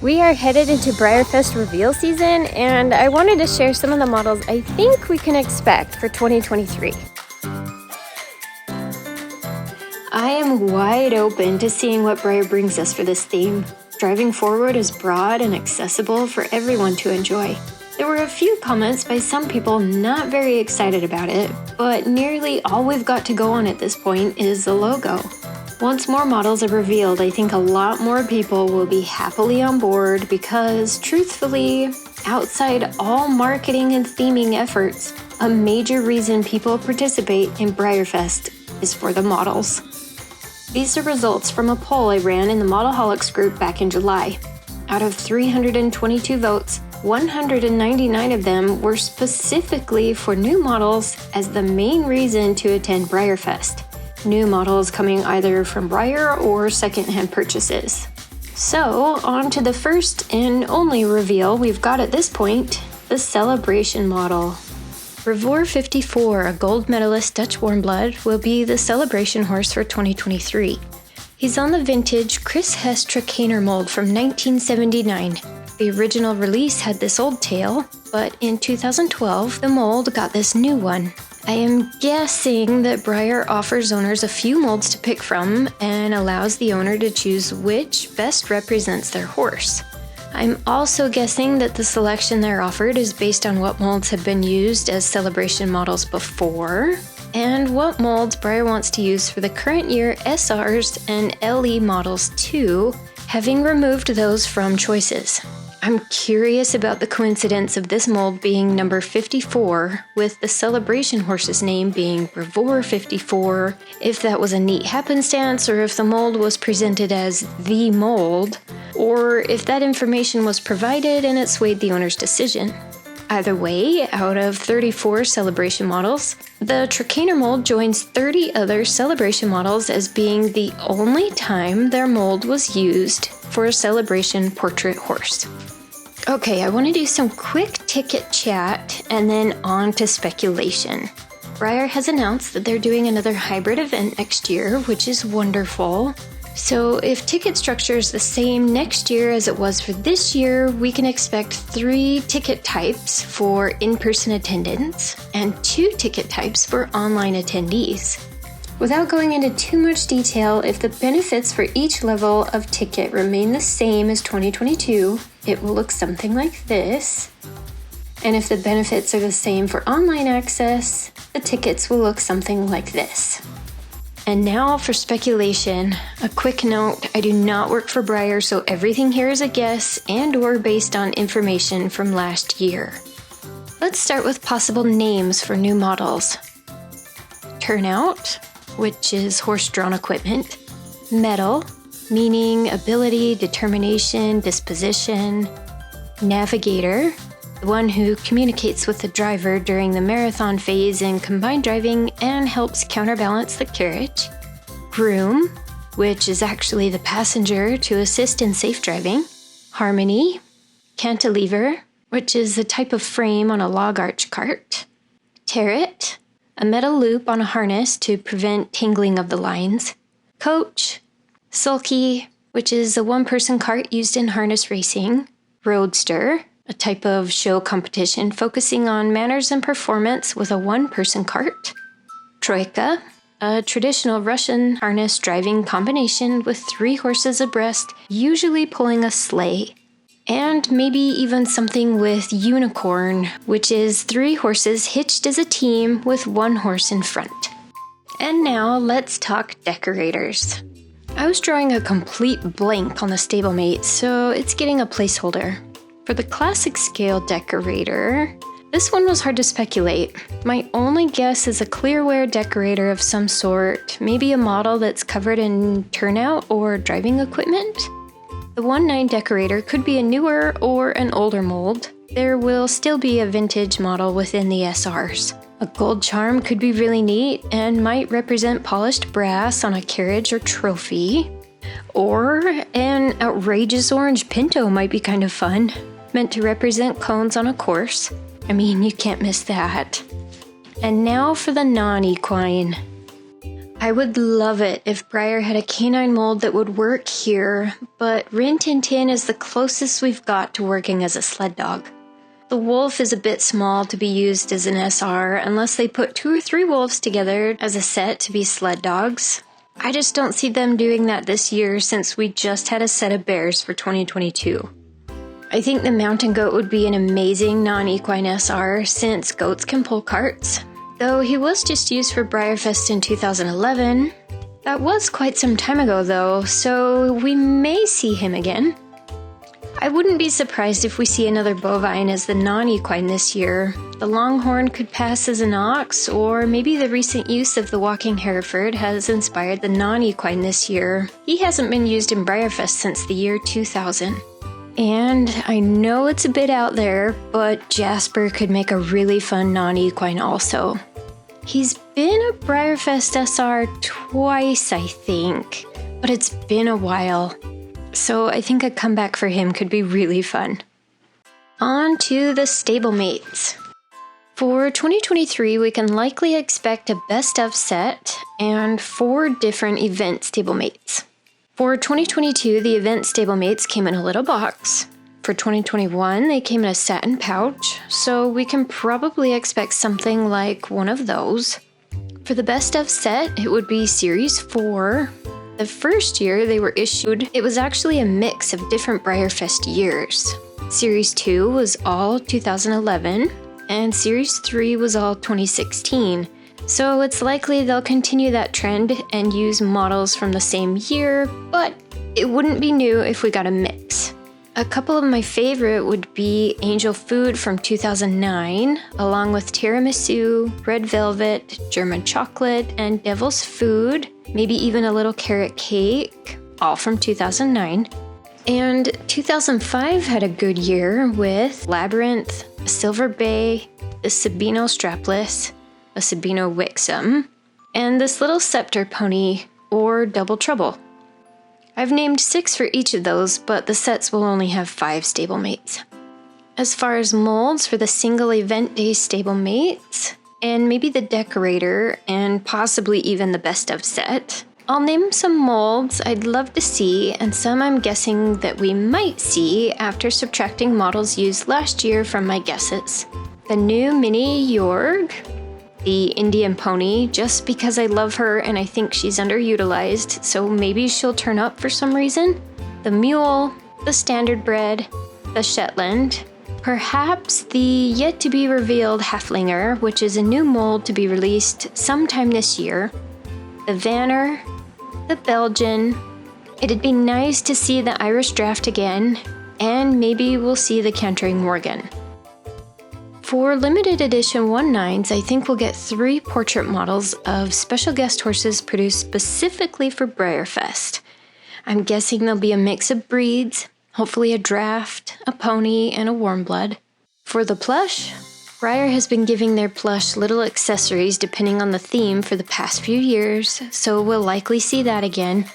We are headed into BreyerFest reveal season, and I wanted to share some of the models I think we can expect for 2023. I am wide open to seeing what Breyer brings us for this theme. Driving Forward is broad and accessible for everyone to enjoy. There were a few comments by some people not very excited about it, but nearly all we've got to go on at this point is the logo. Once more models are revealed, I think a lot more people will be happily on board because, truthfully, outside all marketing and theming efforts, a major reason people participate in BreyerFest is for the models. These are results from a poll I ran in the Modelholics group back in July. Out of 322 votes, 199 of them were specifically for new models as the main reason to attend BreyerFest. New models coming either from Breyer or secondhand purchases. So, on to the first and only reveal we've got at this point, the Celebration model. Revor 54, a gold medalist Dutch Warmblood, will be the celebration horse for 2023. He's on the vintage Chris Hess Tracaner mold from 1979. The original release had this old tail, but in 2012, the mold got this new one. I am guessing that Breyer offers owners a few molds to pick from and allows the owner to choose which best represents their horse. I'm also guessing that the selection they're offered is based on what molds have been used as celebration models before, and what molds Breyer wants to use for the current year SRs and LE models too, having removed those from choices. I'm curious about the coincidence of this mold being number 54, with the celebration horse's name being Revor 54, if that was a neat happenstance or if the mold was presented as the mold, or if that information was provided and it swayed the owner's decision. Either way, out of 34 celebration models, the Tracaner mold joins 30 other celebration models as being the only time their mold was used for a celebration portrait horse. Okay, I want to do some quick ticket chat and then on to speculation. Breyer has announced that they're doing another hybrid event next year, which is wonderful. So if ticket structure is the same next year as it was for this year, we can expect 3 ticket types for in-person attendance and 2 ticket types for online attendees. Without going into too much detail, if the benefits for each level of ticket remain the same as 2022, it will look something like this. And if the benefits are the same for online access, the tickets will look something like this. And now for speculation. A quick note, I do not work for Breyer, so everything here is a guess and or based on information from last year. Let's start with possible names for new models. Turnout, which is horse-drawn equipment. Medal, meaning ability, determination, disposition. Navigator, the one who communicates with the driver during the marathon phase in combined driving and helps counterbalance the carriage. Groom, which is actually the passenger to assist in safe driving. Harmony. Cantilever, which is a type of frame on a log arch cart. Terret, a metal loop on a harness to prevent tangling of the lines. Coach. Sulky, which is a one-person cart used in harness racing. Roadster, a type of show competition focusing on manners and performance with a one-person cart. Troika, a traditional Russian harness driving combination with 3 horses abreast, usually pulling a sleigh. And maybe even something with unicorn, which is 3 horses hitched as a team with 1 horse in front. And now let's talk decorators. I was drawing a complete blank on the Stablemates, so it's getting a placeholder. For the classic scale decorator, this one was hard to speculate. My only guess is a clearwear decorator of some sort, maybe a model that's covered in turnout or driving equipment. The 1/9 decorator could be a newer or an older mold. There will still be a vintage model within the SRs. A gold charm could be really neat and might represent polished brass on a carriage or trophy. Or an outrageous orange pinto might be kind of fun, meant to represent cones on a course. I mean, you can't miss that. And now for the non-equine. I would love it if Breyer had a canine mold that would work here, but Rin Tin Tin is the closest we've got to working as a sled dog. The wolf is a bit small to be used as an SR unless they put 2 or 3 wolves together as a set to be sled dogs. I just don't see them doing that this year since we just had a set of bears for 2022. I think the mountain goat would be an amazing non-equine SR since goats can pull carts. Though he was just used for BreyerFest in 2011. That was quite some time ago though, so we may see him again. I wouldn't be surprised if we see another bovine as the non-equine this year. The longhorn could pass as an ox, or maybe the recent use of the walking Hereford has inspired the non-equine this year. He hasn't been used in BreyerFest since the year 2000. And I know it's a bit out there, but Jasper could make a really fun non-equine also. He's been a BreyerFest SR twice, I think, but it's been a while. So I think a comeback for him could be really fun. On to the stablemates. For 2023, we can likely expect a best of set and 4 different event stablemates. For 2022, the event stablemates came in a little box. For 2021, they came in a satin pouch, so we can probably expect something like one of those. For the best of set, it would be Series 4. The first year they were issued, it was actually a mix of different BreyerFest years. Series 2 was all 2011, and Series 3 was all 2016. So it's likely they'll continue that trend and use models from the same year, but it wouldn't be new if we got a mix. A couple of my favorite would be Angel Food from 2009, along with Tiramisu, Red Velvet, German Chocolate, and Devil's Food, maybe even a little carrot cake, all from 2009. And 2005 had a good year with Labyrinth, Silver Bay, the Sabino Strapless, a Sabino Wixom, and this little scepter pony, or Double Trouble. I've named 6 for each of those, but the sets will only have 5 stablemates. As far as molds for the single event day stablemates, and maybe the Decorator, and possibly even the best of set, I'll name some molds I'd love to see, and some I'm guessing that we might see after subtracting models used last year from my guesses. The new Mini Yorg, the Indian pony, just because I love her and I think she's underutilized, so maybe she'll turn up for some reason. The mule, the standard bred, the Shetland, perhaps the yet-to-be-revealed Haflinger, which is a new mold to be released sometime this year, the Vanner, the Belgian. It'd be nice to see the Irish Draft again, and maybe we'll see the Cantering Morgan. For limited edition 1/9s, I think we'll get 3 portrait models of special guest horses produced specifically for BreyerFest. I'm guessing there'll be a mix of breeds, hopefully a draft, a pony, and a warm blood. For the plush, Breyer has been giving their plush little accessories depending on the theme for the past few years, so we'll likely see that again.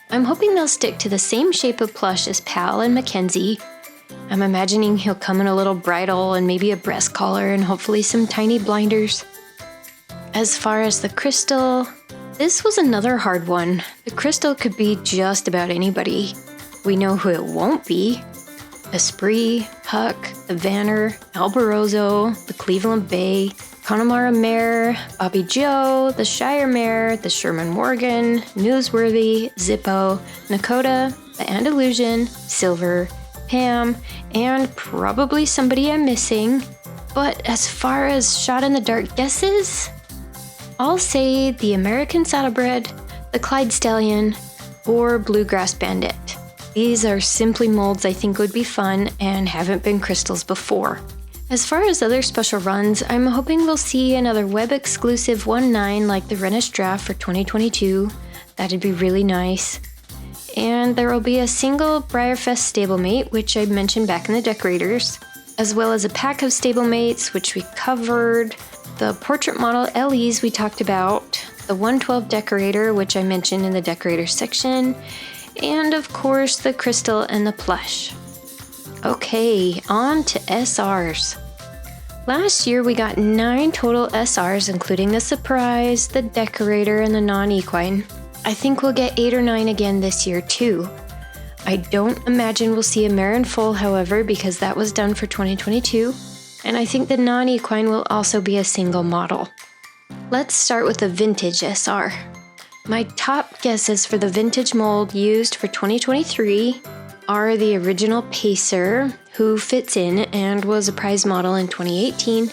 I'm hoping they'll stick to the same shape of plush as Pal and Mackenzie. I'm imagining he'll come in a little bridle and maybe a breast collar and hopefully some tiny blinders. As far as the crystal, this was another hard one. The crystal could be just about anybody. We know who it won't be. Esprit, Huck, the Vanner, Alborozo, the Cleveland Bay, Connemara Mare, Bobby Joe, the Shire Mare, the Sherman Morgan, Newsworthy, Zippo, Nakota, the Andalusian, Silver, Pam, and probably somebody I'm missing. But as far as shot-in-the-dark guesses, I'll say the American Saddlebred, the Clyde Stallion, or Bluegrass Bandit. These are simply molds I think would be fun and haven't been crystals before. As far as other special runs, I'm hoping we'll see another web-exclusive 1/9 like the Rennish Draft for 2022. That'd be really nice. And there will be a single BreyerFest stablemate, which I mentioned back in the Decorators, as well as a pack of stablemates, which we covered, the portrait model LEs we talked about, the 112 Decorator, which I mentioned in the Decorator section, and of course the crystal and the plush. Okay, on to SRs. Last year we got 9 total SRs, including the Surprise, the Decorator, and the Non-equine. I think we'll get 8 or 9 again this year too. I don't imagine we'll see a mare in foal, however, because that was done for 2022, and I think the Non-equine will also be a single model. Let's start with the vintage SR. My top guesses for the vintage mold used for 2023 are the original Pacer, who fits in and was a prize model in 2018,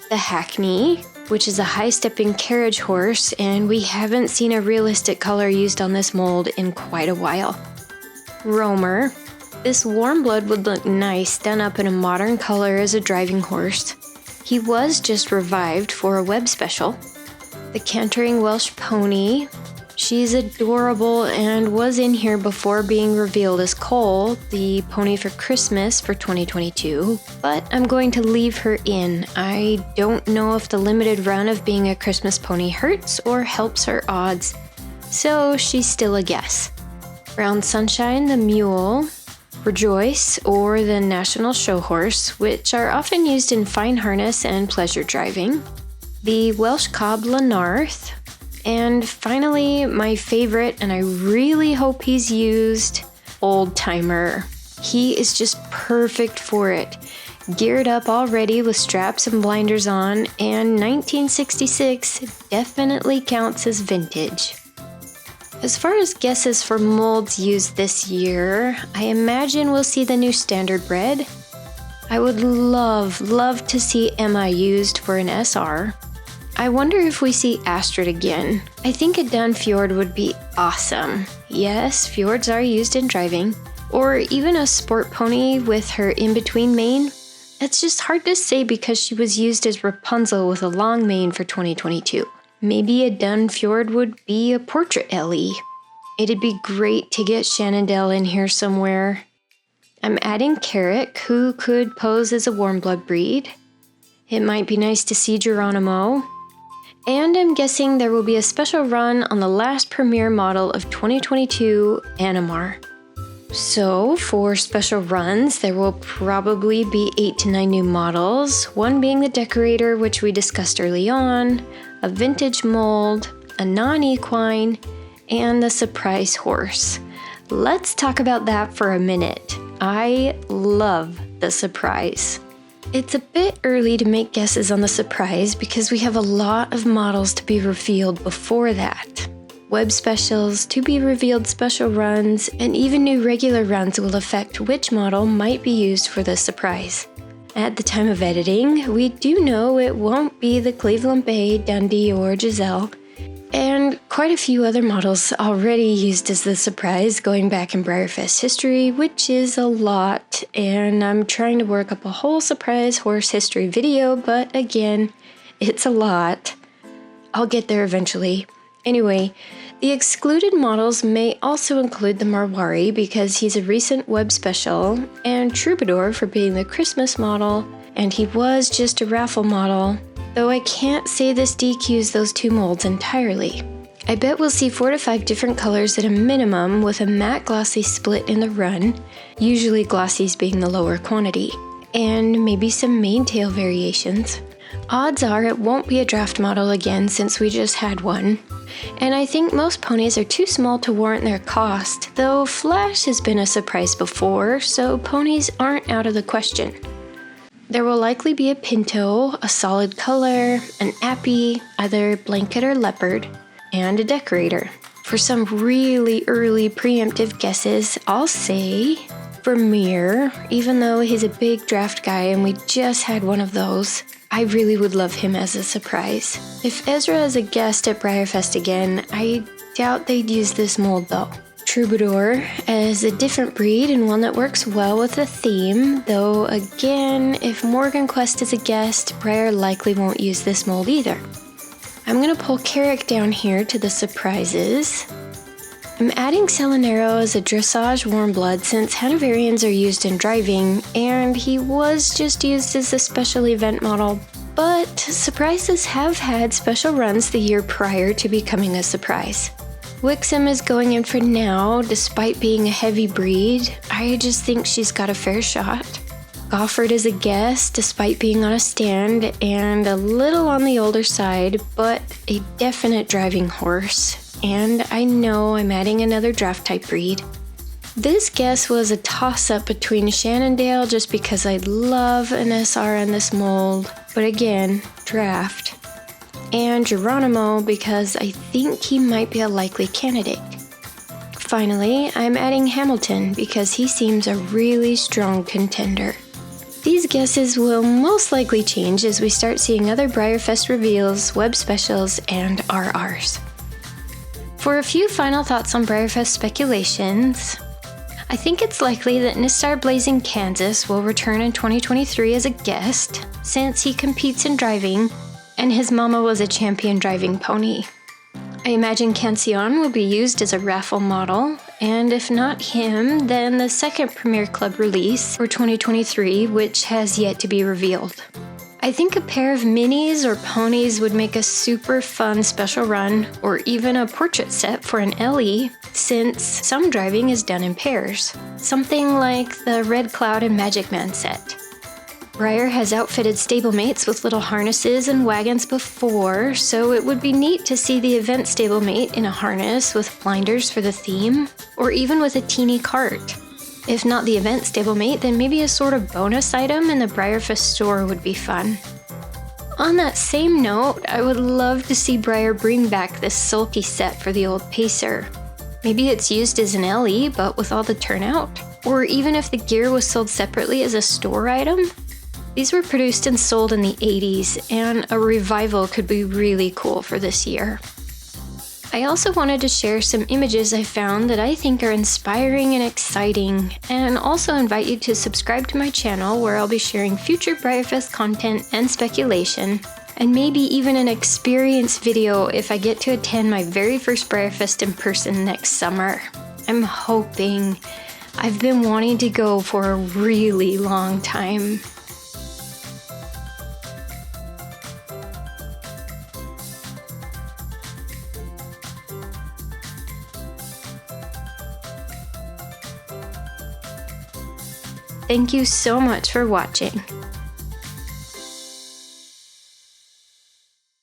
the Hackney, which is a high-stepping carriage horse, and we haven't seen a realistic color used on this mold in quite a while. Roamer. This warm blood would look nice done up in a modern color as a driving horse. He was just revived for a web special. The Cantering Welsh Pony. She's adorable and was in here before being revealed as Cole, the pony for Christmas for 2022, but I'm going to leave her in. I don't know if the limited run of being a Christmas pony hurts or helps her odds, so she's still a guess. Brown Sunshine, the Mule, Rejoice, or the National Show Horse, which are often used in fine harness and pleasure driving. The Welsh Cob Lanarth, and finally, my favorite, and I really hope he's used, Old Timer. He is just perfect for it. Geared up already with straps and blinders on, and 1966 definitely counts as vintage. As far as guesses for molds used this year, I imagine we'll see the new standard bred. I would love to see Emma used for an SR. I wonder if we see Astrid again. I think a dun fjord would be awesome. Yes, fjords are used in driving. Or even a sport pony with her in-between mane. It's just hard to say because she was used as Rapunzel with a long mane for 2022. Maybe a dun fjord would be a portrait Ellie. It'd be great to get Shannondale in here somewhere. I'm adding Carrick, who could pose as a warm blood breed. It might be nice to see Geronimo. And I'm guessing there will be a special run on the last premiere model of 2022, Animar. So, for special runs, there will probably be 8 to 9 new models, one being the Decorator, which we discussed early on, a vintage mold, a non-equine, and the Surprise horse. Let's talk about that for a minute. I love the Surprise. It's a bit early to make guesses on the Surprise because we have a lot of models to be revealed before that. Web specials, to be revealed special runs, and even new regular runs will affect which model might be used for the Surprise. At the time of editing, we do know it won't be the Cleveland Bay, Dundee, or Giselle, and quite a few other models already used as the Surprise going back in BreyerFest history, which is a lot, and I'm trying to work up a whole Surprise horse history video, but again, it's a lot. I'll get there eventually. Anyway, the excluded models may also include the Marwari because he's a recent web special, and Troubadour for being the Christmas model, and he was just a raffle model, though I can't say this DQs those two molds entirely. I bet we'll see 4 to 5 different colors at a minimum with a matte glossy split in the run, usually glossies being the lower quantity, and maybe some mane tail variations. Odds are it won't be a draft model again since we just had one, and I think most ponies are too small to warrant their cost, though Flash has been a Surprise before, so ponies aren't out of the question. There will likely be a Pinto, a solid color, an Appy, either blanket or leopard, and a Decorator. For some really early preemptive guesses, I'll say Vermeer, even though he's a big draft guy and we just had one of those. I really would love him as a Surprise. If Ezra is a guest at BreyerFest again, I doubt they'd use this mold though. Troubadour as a different breed and one that works well with the theme, though again, if Morgan Quest is a guest, Breyer likely won't use this mold either. I'm going to pull Carrick down here to the Surprises. I'm adding Salinero as a dressage warm blood since Hanoverians are used in driving, and he was just used as a special event model, but Surprises have had special runs the year prior to becoming a Surprise. Wixom is going in for now, despite being a heavy breed. I just think she's got a fair shot. offered as a guest despite being on a stand and a little on the older side, but a definite driving horse. And I know I'm adding another draft type breed. This guess was a toss-up between Shannondale just because I love an SR in this mold, but again, draft, and Geronimo because I think he might be a likely candidate. Finally, I'm adding Hamilton because he seems a really strong contender. These guesses will most likely change as we start seeing other BreyerFest reveals, web specials, and RRs. For a few final thoughts on BreyerFest speculations, I think it's likely that Nistar Blazing Kansas will return in 2023 as a guest, since he competes in driving, and his mama was a champion driving pony. I imagine Cancion will be used as a raffle model, and if not him, then the second Premier Club release for 2023, which has yet to be revealed. I think a pair of minis or ponies would make a super fun special run, or even a portrait set for an LE, since some driving is done in pairs. Something like the Red Cloud and Magic Man set. Breyer has outfitted stablemates with little harnesses and wagons before, so it would be neat to see the event stablemate in a harness with blinders for the theme, or even with a teeny cart. If not the event stablemate, then maybe a sort of bonus item in the BreyerFest store would be fun. On that same note, I would love to see Breyer bring back this sulky set for the old Pacer. Maybe it's used as an LE, but with all the turnout? Or even if the gear was sold separately as a store item? These were produced and sold in the 80s, and a revival could be really cool for this year. I also wanted to share some images I found that I think are inspiring and exciting, and also invite you to subscribe to my channel where I'll be sharing future BreyerFest content and speculation, and maybe even an experience video if I get to attend my very first BreyerFest in person next summer. I'm hoping. I've been wanting to go for a really long time. Thank you so much for watching.